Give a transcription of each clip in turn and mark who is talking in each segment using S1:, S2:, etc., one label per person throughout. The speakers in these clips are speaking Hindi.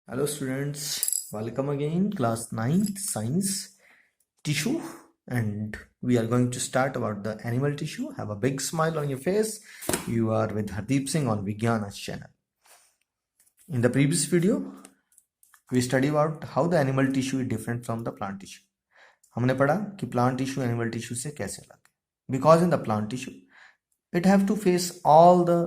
S1: Hello students, welcome again class 9th science tissue, and we are going to start about the animal tissue. Have a big smile on your face. You are with Hardeep Singh on Vigyana's channel. In the previous video we studied about how the animal tissue is different from the plant tissue. हमने पढ़ा कि plant tissue animal tissue से कैसे अलग है. Because in the plant tissue it have to face all the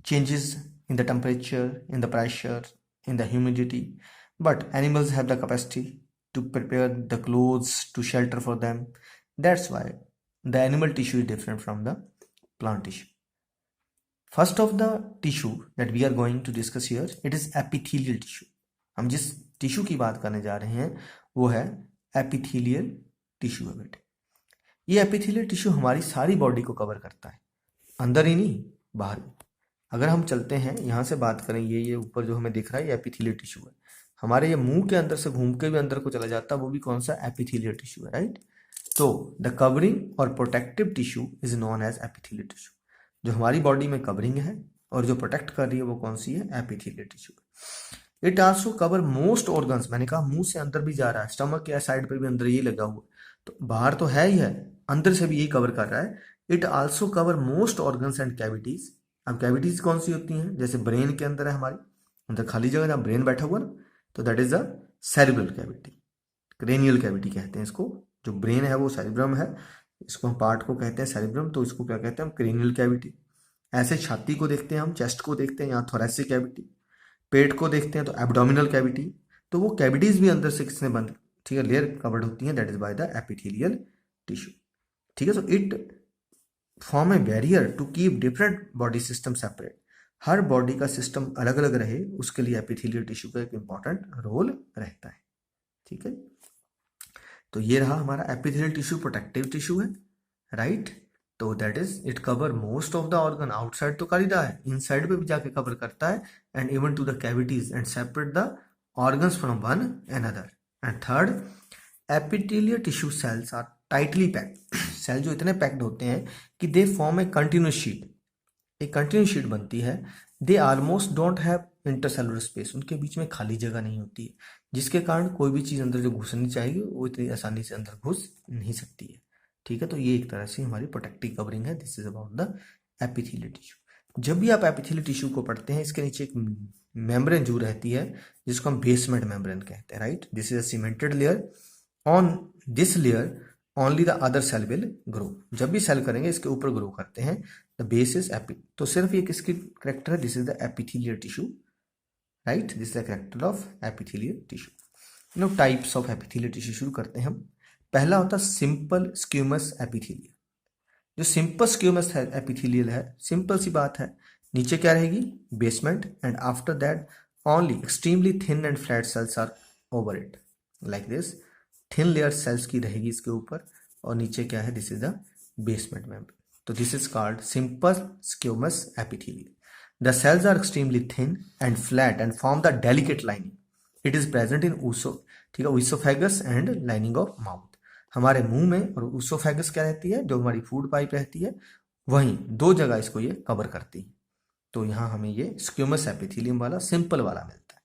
S1: changes in the temperature, in the pressure, in the humidity, but animals have the capacity to prepare the clothes, to shelter for them. That's why the animal tissue is different from the plant tissue. First of the tissue that we are going to discuss here, it is epithelial tissue. हम जिस टिश्यू की बात करने जा रहे हैं वो है एपिथेलियल टिश्यू है बेटे. ये एपिथेलियल टिश्यू हमारी सारी बॉडी को कवर करता है, अंदर ही नहीं बाहर भी. अगर हम चलते हैं यहाँ से बात करें, ये ऊपर जो हमें दिख रहा है ये एपिथेलियल टिश्यू है. हमारे ये मुंह के अंदर से घूम के भी अंदर को चला जाता है, वो भी कौन सा एपिथेलियल टिश्यू है, राइट. तो द कवरिंग और protective tissue is known as epithelial tissue. जो हमारी बॉडी में कवरिंग है और जो प्रोटेक्ट कर रही है वो कौन सी है, epithelial tissue. It also cover most organs. मैंने कहा मुंह से अंदर भी जा रहा है, स्टमक के साइड पे भी अंदर ये लगा हुआ, तो बाहर तो है ही है, अंदर से भी यही कवर कर रहा है. It also cover most organs and cavities. अब कैविटीज कौन सी होती हैं, जैसे ब्रेन के अंदर है हमारी, अंदर खाली जगह जहाँ ब्रेन बैठा हुआ ना, तो that is a cerebral cavity. Cranial cavity कहते हैं इसको. जो ब्रेन है वो सेरिब्रम है, इसको हम पार्ट को कहते हैं सेरिब्रम, तो इसको क्या कहते हैं हम, क्रेनियल कैविटी. ऐसे छाती को देखते हैं हम, चेस्ट को देखते हैं यहाँ थोरेसिक कैविटी, पेट को देखते हैं तो एब्डोमिनल कैविटी. तो वो कैविटीज भी अंदर से किसने बंद, ठीक है, लेयर कवर्ड होती हैं, that is by the epithelial tissue. ठीक है, so it form a barrier to keep different body system separate. हर बॉडी का सिस्टम अलग अलग रहे, उसके लिए एपिथेलियल टिश्यू का एक इंपॉर्टेंट रोल रहता है. ठीक है, तो ये रहा हमारा एपिथेलियल टिश्यू, प्रोटेक्टिव टिश्यू है, राइट. तो that is it cover most of the organ. Outside तो कर ही रहा है, इनसाइड पे भी जाके कवर करता है, and even to the cavities and separate the organs from one another. And third, epithelial tissue cells are tightly packed. Cell जो इतने पैक्ड होते हैं कि they form a continuous sheet. एक कंटिन्यूस शीट बनती है. They almost don't have intercellular space. उनके बीच में खाली जगह नहीं होती है, जिसके कारण कोई भी चीज़ अंदर जो घुसनी चाहिए वो इतनी आसानी से अंदर घुस नहीं सकती है. ठीक है, तो ये एक तरह से हमारी प्रोटेक्टिव कवरिंग है. This is about the epithelial tissue. जब भी आप एपिथेलियल टिश्यू को पढ़ते हैं, इसके नीचे एक मेम्ब्रेन जो रहती है जिसको हम बेसमेंट मेम्ब्रेन कहते हैं, right. This is a cemented layer. On this layer only the other cell will grow. जब भी सेल करेंगे इसके ऊपर ग्रो करते हैं. The base is epi. तो सिर्फ ये किसकी करेक्टर है, this is the epithelial tissue, right. This is the character of epithelial tissue. No types of epithelial tissue शुरू करते हैं हम. पहला होता है सिंपल स्क्यूमस एपिथेलियल. जो सिंपल स्क्यूमस है एपिथेलियल है, सिंपल सी बात है, नीचे क्या रहेगी, basement, and after that only extremely thin and flat cells are over it, like this. Thin layer cells की रहेगी इसके ऊपर, और नीचे क्या है, this is the basement membrane. तो this is called simple squamous epithelial. The cells are extremely thin and flat and form the delicate lining. It is present in ऊसो, ठीक है, oesophagus and lining of mouth. हमारे मुंह में और ऊसोफेगस क्या रहती है, जो हमारी फूड पाइप रहती है, वहीं दो जगह इसको ये कवर करती है. तो यहाँ हमें ये स्क्यूमस एपिथेलियम वाला सिंपल वाला मिलता है,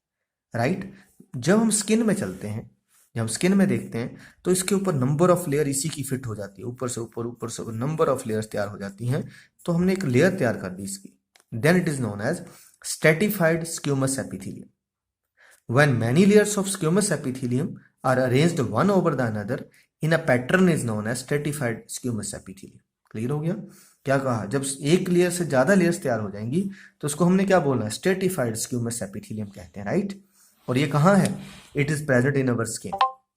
S1: राइट. जब हम स्किन में चलते हैं, जब हम स्किन में देखते हैं, तो इसके ऊपर नंबर ऑफ लेयर इसी की फिट हो जाती है, ऊपर से ऊपर नंबर ऑफ लेयर्स तैयार हो जाती हैं. तो हमने एक लेयर तैयार कर दी इसकी. Then it is known as stratified squamous epithelium. When many layers of squamous epithelium are arranged one over the another in a pattern is known as stratified squamous epithelium. Clear हो गया. क्या कहा, जब एक लेयर से ज्यादा लेयर्स तैयार हो जाएंगी तो उसको हमने क्या बोलना है, स्ट्रेटिफाइड स्क्यूमस एपिथेलियम कहते हैं, राइट. और ये कहाँ है, it is present in our skin.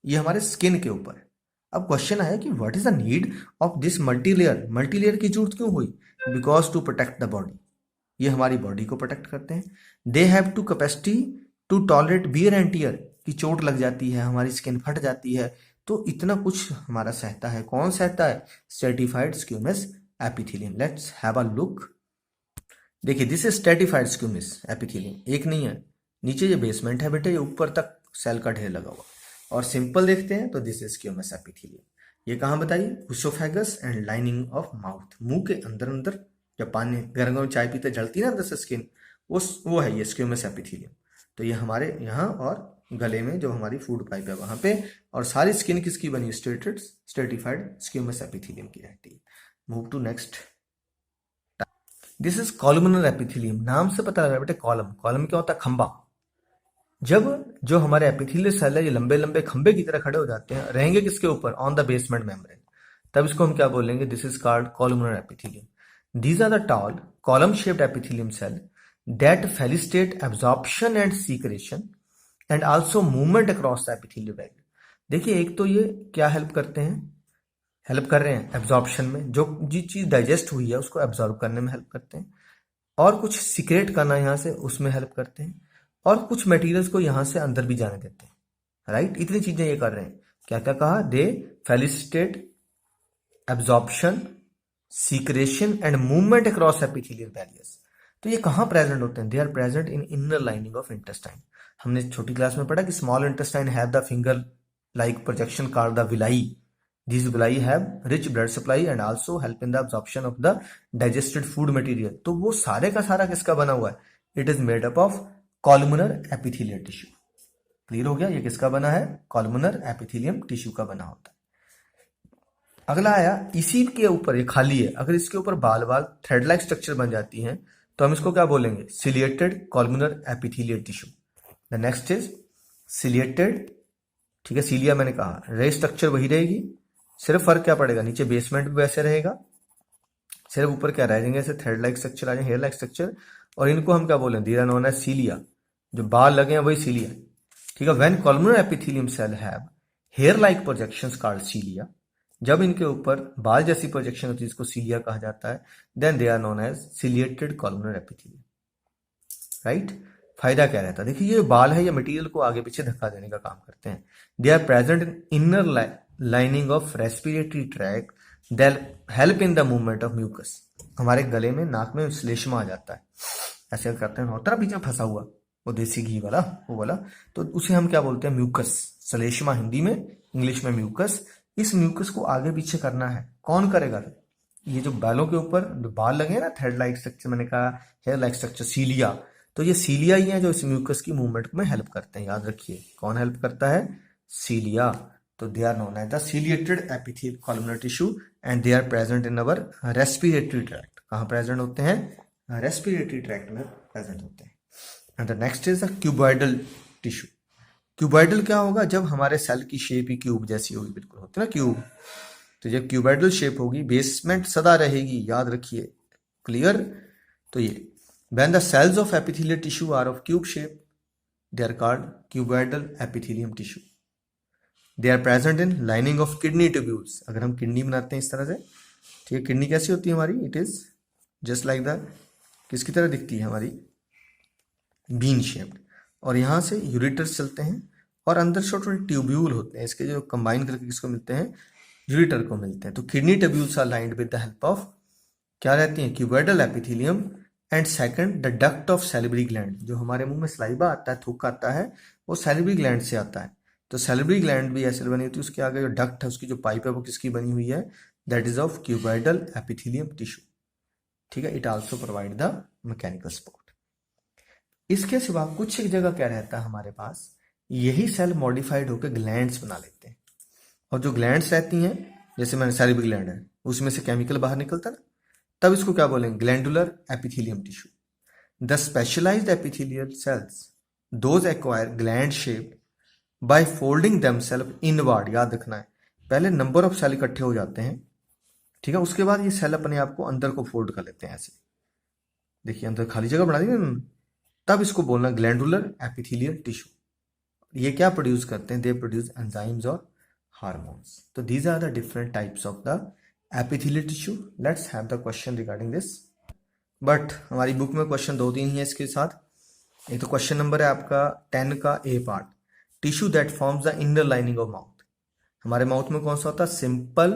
S1: ये हमारे स्किन के ऊपर है. अब क्वेश्चन आया कि what is the need of this multilayer. Multilayer की जरूरत क्यों हुई, because to protect the body. ये हमारी बॉडी को प्रोटेक्ट करते हैं. They have to capacity to tolerate bear and tear, की चोट लग जाती है, हमारी स्किन फट जाती है, तो इतना कुछ हमारा सहता है. कौन सहता है, stratified squamous epithelium. Let's have a look. देखिए, this is stratified squamous epithelium. एक नहीं है, नीचे ये बेसमेंट है बेटे, ये ऊपर तक सेल का ढेर लगा हुआ. और सिंपल देखते हैं तो दिस इज स्क्यूमस एपिथेलियम. ये कहाँ बताइए, ऊसोफेगस एंड लाइनिंग ऑफ माउथ. मुंह के अंदर अंदर जब पानी गर्म गर्म चाय पीते जलती है ना अंदर से स्किन, वो है ये स्क्यूमस एपिथेलियम. तो ये हमारे यहाँ और गले में जो हमारी फूड पाइप है वहां पे, और सारी स्किन किसकी बनी, स्ट्रेटिफाइड स्क्यूमस एपिथेलियम की रहती है। Move to next. This is columnar epithelium. नाम से पता लग रहा है बेटे, कॉलम क्या होता है, खंबा। जब जो हमारे एपिथेलियल सेल है ये लंबे लंबे खंबे की तरह खड़े हो जाते हैं, रहेंगे किसके ऊपर, ऑन द बेसमेंट मेम्ब्रेन, तब इसको हम क्या बोलेंगे, this is called columnar epithelium. These are the tall column shaped epithelium cell that facilitate absorption and secretion and also movement across the epithelial barrier. देखिए, एक तो ये क्या हेल्प करते हैं, हेल्प कर रहे हैं एब्जॉर्प्शन में, जो चीज डाइजेस्ट हुई है उसको एब्जॉर्ब करने में हेल्प करते हैं, और कुछ सीक्रेट करना यहाँ से उसमें हेल्प करते हैं, और कुछ मटेरियल्स को यहाँ से अंदर भी जाने देते हैं, राइट। इतनी चीजें ये कर रहे हैं। क्या क्या कहा, they facilitate absorption, secretion and movement across epithelial barriers. तो ये कहाँ प्रेजेंट होते हैं, they are present in inner lining of intestine. हमने छोटी क्लास में पढ़ा कि small intestine have the finger like projection called the villi. These villi have rich blood supply and also help in the absorption of the digested food material. तो वो सारे का सारा किसका बना हुआ है, it is made up of columnar epithelial tissue. Clear हो गया, ये किसका बना है, कॉलमनर एपिथेलियम टिश्यू का बना होता है। अगला आया, इसी के ऊपर ये खाली है, अगर इसके ऊपर बाल बाल थ्रेड लाइक स्ट्रक्चर बन जाती हैं तो हम इसको क्या बोलेंगे, ciliated columnar epithelial tissue. The next is ciliated, ठीक है, सीलिया मैंने कहा, रे स्ट्रक्चर वही रहेगी, सिर्फ फर्क क्या पड़ेगा, नीचे बेसमेंट भी वैसे रहेगा, सिर्फ ऊपर क्या रह जाएंगे, ऐसे थ्रेड लाइक स्ट्रक्चर आ जाएंगे, हेयर लाइक स्ट्रक्चर, और इनको हम क्या बोलें, they are known as cilia. जो बाल लगे हैं वही सीलिया, ठीक है। When columnar epithelium cell have hair like projections called cilia, जब इनके ऊपर बाल जैसी प्रोजेक्शन होती है इसको सीलिया कहा जाता है, then they are known as ciliated columnar epithelium, right. फायदा क्या रहता है, देखिए ये बाल है, ये मटेरियल को आगे पीछे धक्का देने का काम करते हैं। They are present in inner lining of respiratory tract that help in the movement of mucus. हमारे गले में, नाक में श्लेष्मा आ जाता है, ऐसे करते हैं, होता है बीच में फंसा हुआ वो देसी घी वाला, वो वाला, तो उसे हम क्या बोलते हैं, म्यूकस। श्लेष्मा हिंदी में, इंग्लिश में म्यूकस। इस म्यूकस को आगे पीछे करना है, कौन करेगा, ये जो बालों के ऊपर जो बाल लगे हैं ना, थ्रेड लाइक स्ट्रक्चर मैंने कहा, हेयर लाइक स्ट्रक्चर, सीलिया, तो ये सीलिया ही है जो इस म्यूकस की मूवमेंट में हेल्प करते हैं। याद रखिए, कौन हेल्प करता है, सीलिया। तो they are known as the ciliated epithelial columnar tissue and they are present in our respiratory tract. कहाँ प्रेजेंट होते हैं, रेस्पिरेटरी ट्रैक्ट में प्रेजेंट होते हैं। And the next is the cuboidal tissue. Cuboidal क्या होगा, जब हमारे सेल की शेप ही क्यूब जैसी होगी, बिल्कुल होती है ना क्यूब, तो जब क्यूबॉइडल शेप होगी, बेसमेंट सदा रहेगी, याद रखिए, क्लियर। तो ये when the cells of epithelial tissue are of cube shape, they are called cuboidal epithelium tissue. They are present in lining of kidney tubules. अगर हम किडनी बनाते हैं इस तरह से, ठीक है, किडनी कैसी होती है हमारी, it is just like the, किसकी तरह दिखती है हमारी, बीन शेप्ड, और यहाँ से यूरेटर्स चलते हैं, और अंदर छोटे छोटे ट्यूब्यूल होते हैं, इसके जो कंबाइन करके किसको मिलते हैं, यूरेटर को मिलते हैं। तो kidney tubules are lined with the help of, क्या रहती है, cuboidal epithelium. And second, the duct of salivary gland. जो हमारे मुंह में सलाइवा आता है, थूक आता है, वो सैलिवरी ग्लैंड से आता है। तो सैलिवरी ग्लैंड भी ऐसे बनी होती है, उसके आगे जो डक्ट है, उसकी जो पाइप है, वो किसकी बनी हुई है, that is of cuboidal epithelium tissue, ठीक है। It also provide the mechanical support. इसके सिवा कुछ एक जगह क्या रहता है हमारे पास, यही सेल मॉडिफाइड होकर ग्लैंड्स बना लेते हैं, और जो ग्लैंड्स रहती हैं, जैसे मैंने सैलिवरी ग्लैंड है, उसमें से केमिकल बाहर निकलता है ना, तब इसको क्या बोलेंगे, glandular epithelium tissue. The specialised epithelial cells those acquire gland shape by folding themselves inward. याद रखना है, पहले नंबर ऑफ सेल इकट्ठे हो जाते हैं, ठीक है, उसके बाद ये सेल अपने आप को अंदर को फोल्ड कर लेते हैं ऐसे, देखिए अंदर खाली जगह बना दी ना, तब इसको बोलना ग्लैंडुलर एपिथेलियल टिश्यू। ये क्या प्रोड्यूस करते हैं, दे प्रोड्यूस एंजाइम्स और हार्मोन्स। तो these are the different types of the epithelial tissue. Let's have the question regarding this. But हमारी बुक में क्वेश्चन 2-3 ही है इसके साथ। एक तो क्वेश्चन नंबर है आपका 10 का A part, tissue that forms the inner lining of mouth. हमारे माउथ में कौन सा होता है, simple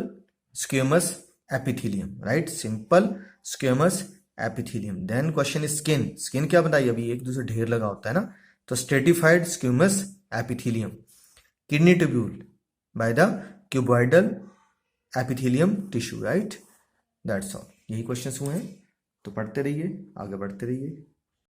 S1: squamous epithelium, right, simple squamous epithelium. Then question is skin. Skin क्या बताइए, अभी एक दूसरे ढेर लगा होता है ना, तो stratified squamous epithelium. Kidney tubule by the cuboidal epithelium tissue, right, that's all. यही क्वेश्चंस हुए हैं, तो पढ़ते रहिए, आगे बढ़ते रहिए।